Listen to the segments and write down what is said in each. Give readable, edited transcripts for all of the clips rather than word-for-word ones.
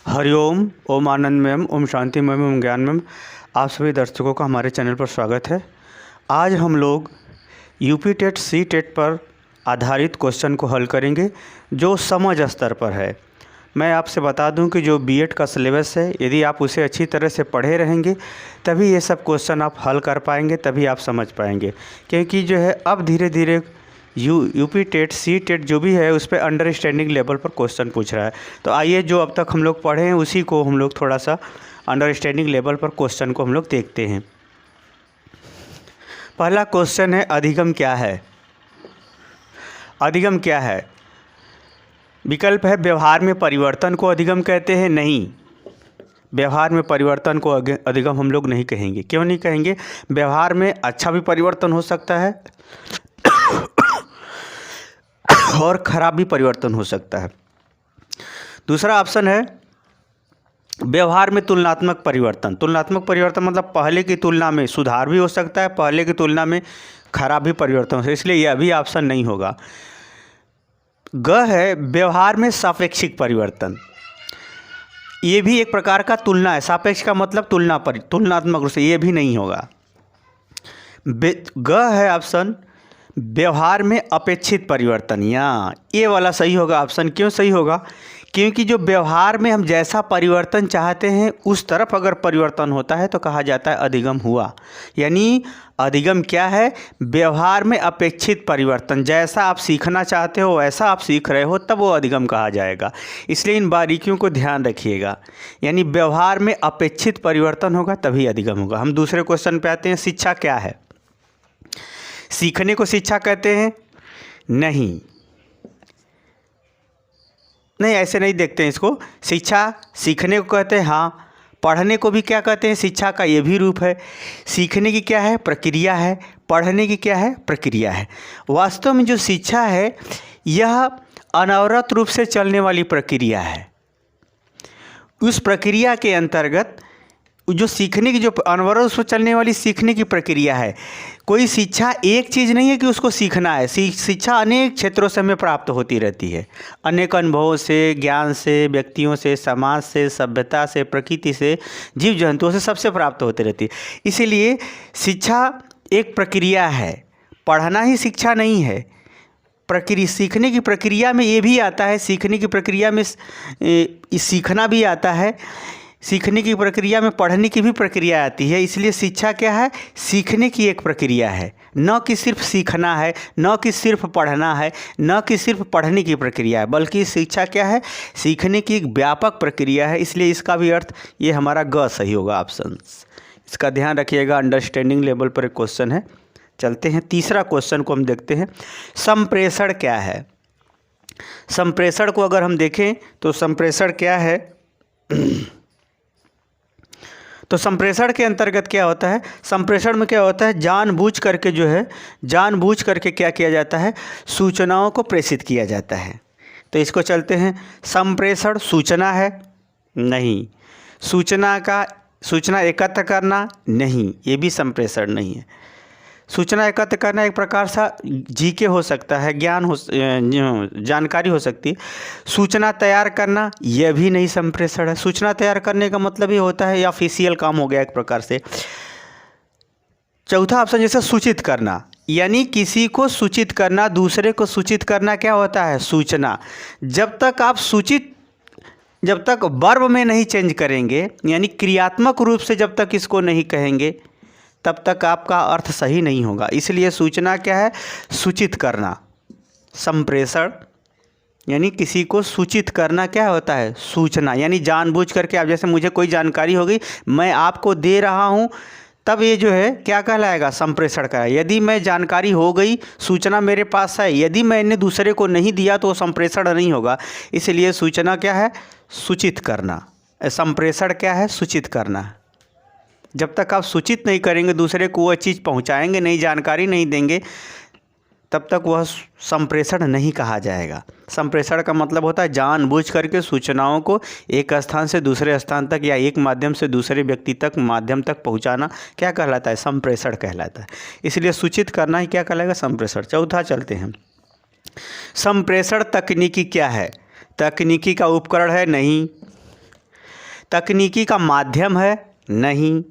हरिओम, ओम आनंदमयम, ओम शांतिमयम, ओम ज्ञानमयम। आप सभी दर्शकों का हमारे चैनल पर स्वागत है। आज हम लोग यूपी टेट सी टेट पर आधारित क्वेश्चन को हल करेंगे जो समझ स्तर पर है। मैं आपसे बता दूं कि जो बीएड का सिलेबस है, यदि आप उसे अच्छी तरह से पढ़े रहेंगे तभी ये सब क्वेश्चन आप हल कर पाएंगे, तभी आप समझ पाएंगे। क्योंकि जो है अब धीरे धीरे यूपी टेट सी टेट जो भी है उस पर अंडरस्टैंडिंग लेवल पर क्वेश्चन पूछ रहा है। तो आइए जो अब तक हम लोग पढ़े हैं उसी को हम लोग थोड़ा सा अंडरस्टैंडिंग लेवल पर क्वेश्चन को हम लोग देखते हैं। पहला क्वेश्चन है, अधिगम क्या है? अधिगम क्या है? विकल्प है, व्यवहार में परिवर्तन को अधिगम कहते हैं। नहीं, व्यवहार में परिवर्तन को अधिगम हम लोग नहीं कहेंगे। क्यों नहीं कहेंगे? व्यवहार में अच्छा भी परिवर्तन हो सकता है और ख़राब भी परिवर्तन हो सकता है। दूसरा ऑप्शन है, व्यवहार में तुलनात्मक परिवर्तन। तुलनात्मक परिवर्तन मतलब पहले की तुलना में सुधार भी हो सकता है, पहले की तुलना में खराब भी परिवर्तन हो सकता है, इसलिए यह भी ऑप्शन नहीं होगा। ग है, व्यवहार में सापेक्षिक परिवर्तन। ये भी एक प्रकार का तुलना है। सापेक्ष का मतलब तुलनात्मक रूप से, ये भी नहीं होगा। ग है ऑप्शन, व्यवहार में अपेक्षित परिवर्तन। या ये वाला सही होगा ऑप्शन। क्यों सही होगा? क्योंकि जो व्यवहार में हम जैसा परिवर्तन चाहते हैं उस तरफ अगर परिवर्तन होता है तो कहा जाता है अधिगम हुआ। यानी अधिगम क्या है? व्यवहार में अपेक्षित परिवर्तन। जैसा आप सीखना चाहते हो वैसा आप सीख रहे हो तब वो अधिगम कहा जाएगा। इसलिए इन बारीकियों को ध्यान रखिएगा। यानी व्यवहार में अपेक्षित परिवर्तन होगा तभी अधिगम होगा। हम दूसरे क्वेश्चन पे आते हैं। शिक्षा क्या है? सीखने को शिक्षा कहते हैं? नहीं, ऐसे नहीं देखते हैं इसको। शिक्षा सीखने को कहते हैं, हाँ। पढ़ने को भी क्या कहते हैं? शिक्षा का ये भी रूप है। सीखने की क्या है? प्रक्रिया है। पढ़ने की क्या है? प्रक्रिया है। वास्तव में जो शिक्षा है यह अनवरत रूप से चलने वाली प्रक्रिया है। उस प्रक्रिया के अंतर्गत जो सीखने की, जो अनवरत रूप से चलने वाली सीखने की प्रक्रिया है, कोई शिक्षा एक चीज़ नहीं है कि उसको सीखना है। शिक्षा अनेक क्षेत्रों से हमें प्राप्त होती रहती है। अनेक अनुभवों से, ज्ञान से, व्यक्तियों से, समाज से, सभ्यता से, प्रकृति से, जीव जंतुओं से, सबसे प्राप्त होती रहती है। इसीलिए शिक्षा एक प्रक्रिया है, पढ़ना ही शिक्षा नहीं है। सीखने की प्रक्रिया में ये भी आता है, सीखने की प्रक्रिया में सीखना भी आता है, सीखने की प्रक्रिया में पढ़ने की भी प्रक्रिया आती है। इसलिए शिक्षा क्या है? सीखने की एक प्रक्रिया है, न कि सिर्फ सीखना है, न कि सिर्फ पढ़ना है, न कि सिर्फ पढ़ने की प्रक्रिया है, बल्कि शिक्षा क्या है? सीखने की एक व्यापक प्रक्रिया है। इसलिए इसका भी अर्थ ये हमारा ग सही होगा ऑप्शन। इसका ध्यान रखिएगा। अंडरस्टैंडिंग लेवल पर एक क्वेश्चन है। चलते हैं तीसरा क्वेश्चन को हम देखते हैं। संप्रेषण क्या है? संप्रेषण को अगर हम देखें तो संप्रेषण क्या है? तो संप्रेषण के अंतर्गत क्या होता है? संप्रेषण में क्या होता है? जानबूझ करके जो है, जानबूझ करके क्या किया जाता है? सूचनाओं को प्रेषित किया जाता है। तो इसको चलते हैं। संप्रेषण सूचना है? नहीं। सूचना एकत्र करना? नहीं, ये भी संप्रेषण नहीं है। सूचना एकत्र करना एक प्रकार सा जीके हो सकता है, जानकारी हो सकती है। सूचना तैयार करना, यह भी नहीं संप्रेषण है। सूचना तैयार करने का मतलब ये होता है, या ऑफिशियल काम हो गया एक प्रकार से। चौथा ऑप्शन जैसे सूचित करना, यानी किसी को सूचित करना, दूसरे को सूचित करना क्या होता है? सूचना। जब तक वर्ब में नहीं चेंज करेंगे, यानी क्रियात्मक रूप से जब तक इसको नहीं कहेंगे तब तक आपका अर्थ सही नहीं होगा। इसलिए सूचना क्या है? सूचित करना। संप्रेषण यानी किसी को सूचित करना क्या होता है? सूचना। यानी जानबूझ करके, आप जैसे मुझे कोई जानकारी हो गई, मैं आपको दे रहा हूँ, तब ये जो है क्या कहलाएगा? संप्रेषण का। यदि मैं जानकारी हो गई, सूचना मेरे पास है, यदि मैंने दूसरे को नहीं दिया तो संप्रेषण नहीं होगा। इसलिए सूचना क्या है? सूचित करना। संप्रेषण क्या है? सूचित करना। जब तक आप सूचित नहीं करेंगे, दूसरे को वह चीज़ पहुंचाएंगे नहीं, जानकारी नहीं देंगे, तब तक वह संप्रेषण नहीं कहा जाएगा। संप्रेषण का मतलब होता है जानबूझ करके सूचनाओं को एक स्थान से दूसरे स्थान तक, या एक माध्यम से दूसरे व्यक्ति तक, माध्यम तक पहुंचाना क्या कहलाता है? संप्रेषण कहलाता है। इसलिए सूचित करना ही क्या कहलाएगा? संप्रेषण। चौथा चलते हैं। संप्रेषण तकनीकी क्या है? तकनीकी का उपकरण है? नहीं। तकनीकी का माध्यम है, नहीं,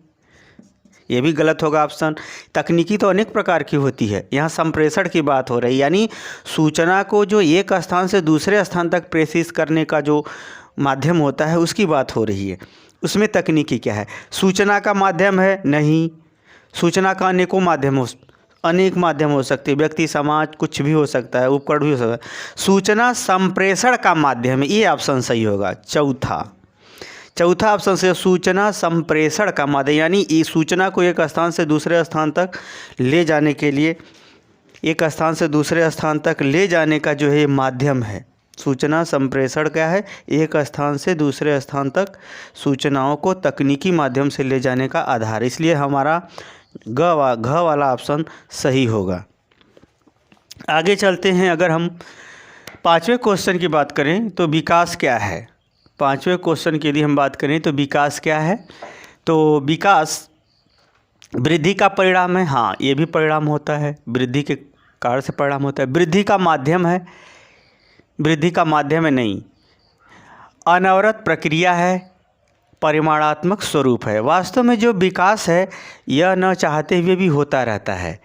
ये भी गलत होगा ऑप्शन। तकनीकी तो अनेक प्रकार की होती है, यहाँ संप्रेषण की बात हो रही है, यानी सूचना को जो एक स्थान से दूसरे स्थान तक प्रेषित करने का जो माध्यम होता है उसकी बात हो रही है। उसमें तकनीकी क्या है? सूचना का माध्यम है, नहीं। सूचना का अनेक माध्यम हो सकते हैं, व्यक्ति, समाज, कुछ भी हो सकता है, उपकरण भी हो सकता है। सूचना संप्रेषण का माध्यम है, ये ऑप्शन सही होगा। चौथा ऑप्शन से सूचना संप्रेषण का माध्यम, यानी इस सूचना को एक स्थान से दूसरे स्थान तक ले जाने के लिए, एक स्थान से दूसरे स्थान तक ले जाने का जो है माध्यम है। सूचना संप्रेषण क्या है? एक स्थान से दूसरे स्थान तक सूचनाओं को तकनीकी माध्यम से ले जाने का आधार। इसलिए हमारा घ वाला ऑप्शन सही होगा। आगे चलते हैं। अगर हम 5वें क्वेश्चन की बात करें तो विकास क्या है? 5वें क्वेश्चन के लिए हम बात करें तो विकास क्या है? तो विकास वृद्धि का परिणाम है। हाँ, ये भी परिणाम होता है, वृद्धि के कारण से परिणाम होता है। वृद्धि का माध्यम है, वृद्धि का माध्यम है, नहीं। अनवरत प्रक्रिया है, परिमाणात्मक स्वरूप है। वास्तव में जो विकास है यह न चाहते हुए भी होता रहता है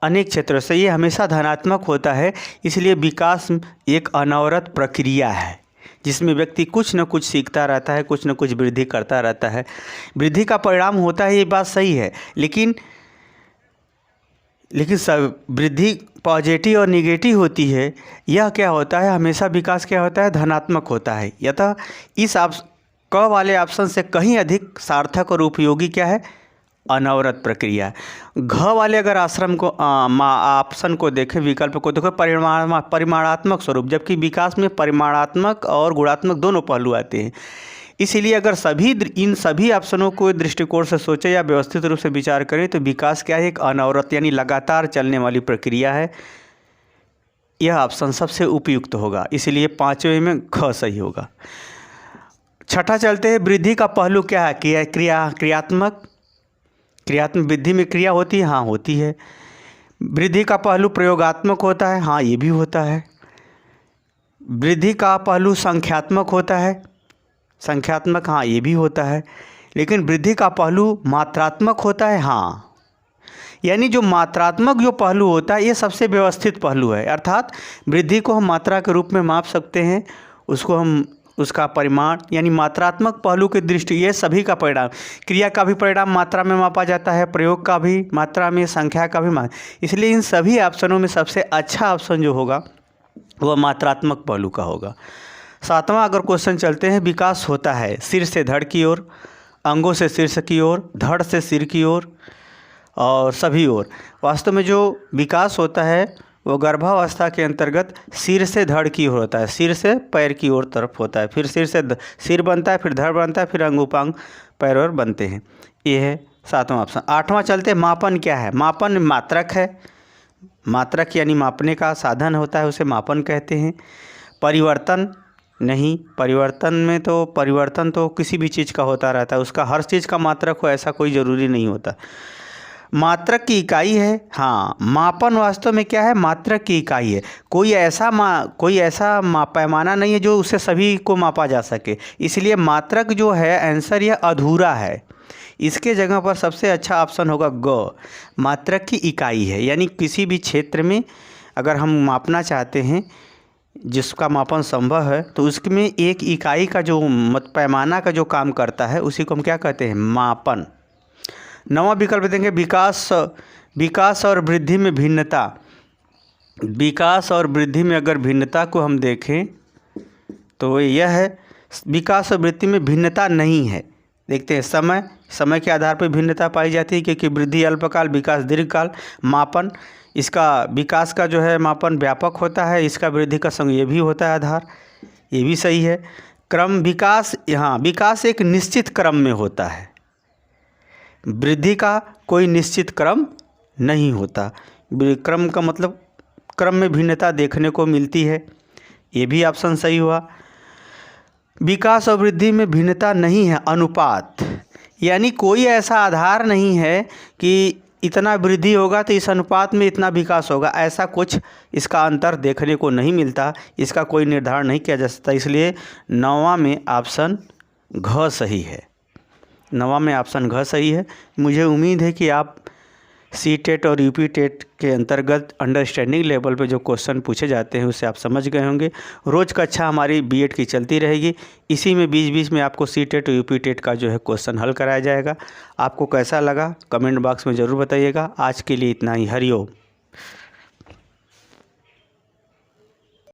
अनेक क्षेत्रों से, ये हमेशा धनात्मक होता है। इसलिए विकास एक अनवरत प्रक्रिया है जिसमें व्यक्ति कुछ न कुछ सीखता रहता है, कुछ न कुछ वृद्धि करता रहता है। वृद्धि का परिणाम होता है, ये बात सही है, लेकिन सब वृद्धि पॉजिटिव और निगेटिव होती है। यह क्या होता है? हमेशा विकास क्या होता है? धनात्मक होता है। अतः इस क वाले ऑप्शन से कहीं अधिक सार्थक और उपयोगी क्या है? अनवरत प्रक्रिया। घ वाले अगर ऑप्शन को देखें, विकल्प को देखें, परिमाणात्मक स्वरूप, जबकि विकास में परिमाणात्मक और गुणात्मक दोनों पहलू आते हैं। इसीलिए अगर इन सभी ऑप्शनों को दृष्टिकोण से सोचें या व्यवस्थित रूप से विचार करें तो विकास क्या है? एक अनवरत यानी लगातार चलने वाली प्रक्रिया है। यह ऑप्शन सबसे उपयुक्त होगा, इसलिए 5वें में ख सही होगा। छठा चलते हैं। वृद्धि का पहलू क्या है? क्रियात्मक वृद्धि में क्रिया होती है, हाँ होती है। वृद्धि का पहलू प्रयोगात्मक होता है, हाँ ये भी होता है। वृद्धि का पहलू संख्यात्मक होता है, संख्यात्मक, हाँ ये भी होता है। लेकिन वृद्धि का पहलू मात्रात्मक होता है, हाँ। यानी जो मात्रात्मक जो पहलू होता है ये सबसे व्यवस्थित पहलू है। अर्थात वृद्धि को हम मात्रा के रूप में माप सकते हैं, उसको हम उसका परिमाण यानी मात्रात्मक पहलू की दृष्टि, ये सभी का परिणाम, क्रिया का भी परिणाम मात्रा में मापा जाता है, प्रयोग का भी मात्रा में, संख्या का भी इसलिए इन सभी ऑप्शनों में सबसे अच्छा ऑप्शन जो होगा वह मात्रात्मक पहलू का होगा। 7वां अगर क्वेश्चन चलते हैं। विकास होता है सिर से धड़ की ओर, अंगों से शीर्ष की ओर, धड़ से सिर की ओर और सभी ओर। वास्तव में जो विकास होता है वो गर्भावस्था के अंतर्गत सिर से धड़ की ओर होता है, सिर से पैर की ओर तरफ होता है, फिर सिर से सिर बनता है, फिर धड़ बनता है, फिर अंग उपांग पैर और बनते हैं। ये है 7वां ऑप्शन। 8वां चलते हैं। मापन क्या है? मापन मात्रक है, मात्रक यानी मापने का साधन होता है, उसे मापन कहते हैं। परिवर्तन नहीं, परिवर्तन तो किसी भी चीज़ का होता रहता है, उसका हर चीज़ का मात्रक हो ऐसा कोई ज़रूरी नहीं होता। मात्रक की इकाई है, हाँ। मापन वास्तव में क्या है? मात्रक की इकाई है। कोई ऐसा पैमाना नहीं है जो उससे सभी को मापा जा सके, इसलिए मात्रक जो है आंसर यह अधूरा है। इसके जगह पर सबसे अच्छा ऑप्शन होगा ग, मात्रक की इकाई है। यानी किसी भी क्षेत्र में अगर हम मापना चाहते हैं जिसका मापन संभव है तो उसमें एक इकाई का जो पैमाना का जो काम करता है उसी को हम क्या कहते हैं? मापन। 9वां विकल्प देंगे। विकास और वृद्धि में भिन्नता। विकास और वृद्धि में अगर भिन्नता को हम देखें तो यह है, विकास और वृद्धि में भिन्नता नहीं है। देखते हैं, समय के आधार पर भिन्नता पाई जाती है, क्योंकि वृद्धि अल्पकाल, विकास दीर्घकाल। मापन, इसका विकास का जो है मापन व्यापक होता है, इसका वृद्धि का संग ये भी होता है आधार, ये भी सही है। क्रम विकास, यहाँ विकास एक निश्चित क्रम में होता है, वृद्धि का कोई निश्चित क्रम नहीं होता। क्रम का मतलब क्रम में भिन्नता देखने को मिलती है, ये भी ऑप्शन सही हुआ। विकास और वृद्धि में भिन्नता नहीं है, अनुपात, यानी कोई ऐसा आधार नहीं है कि इतना वृद्धि होगा तो इस अनुपात में इतना विकास होगा, ऐसा कुछ इसका अंतर देखने को नहीं मिलता, इसका कोई निर्धारण नहीं किया जा सकता। इसलिए 9वां में ऑप्शन घ सही है। 9वां में ऑप्शन घ सही है। मुझे उम्मीद है कि आप सी टेट और यूपी टेट के अंतर्गत अंडरस्टैंडिंग लेवल पे जो क्वेश्चन पूछे जाते हैं उसे आप समझ गए होंगे। रोज़ कक्षा हमारी बीएड की चलती रहेगी, इसी में बीच बीच में आपको सी टेट और यूपी टेट का जो है क्वेश्चन हल कराया जाएगा। आपको कैसा लगा कमेंट बॉक्स में ज़रूर बताइएगा। आज के लिए इतना ही। हरिओम।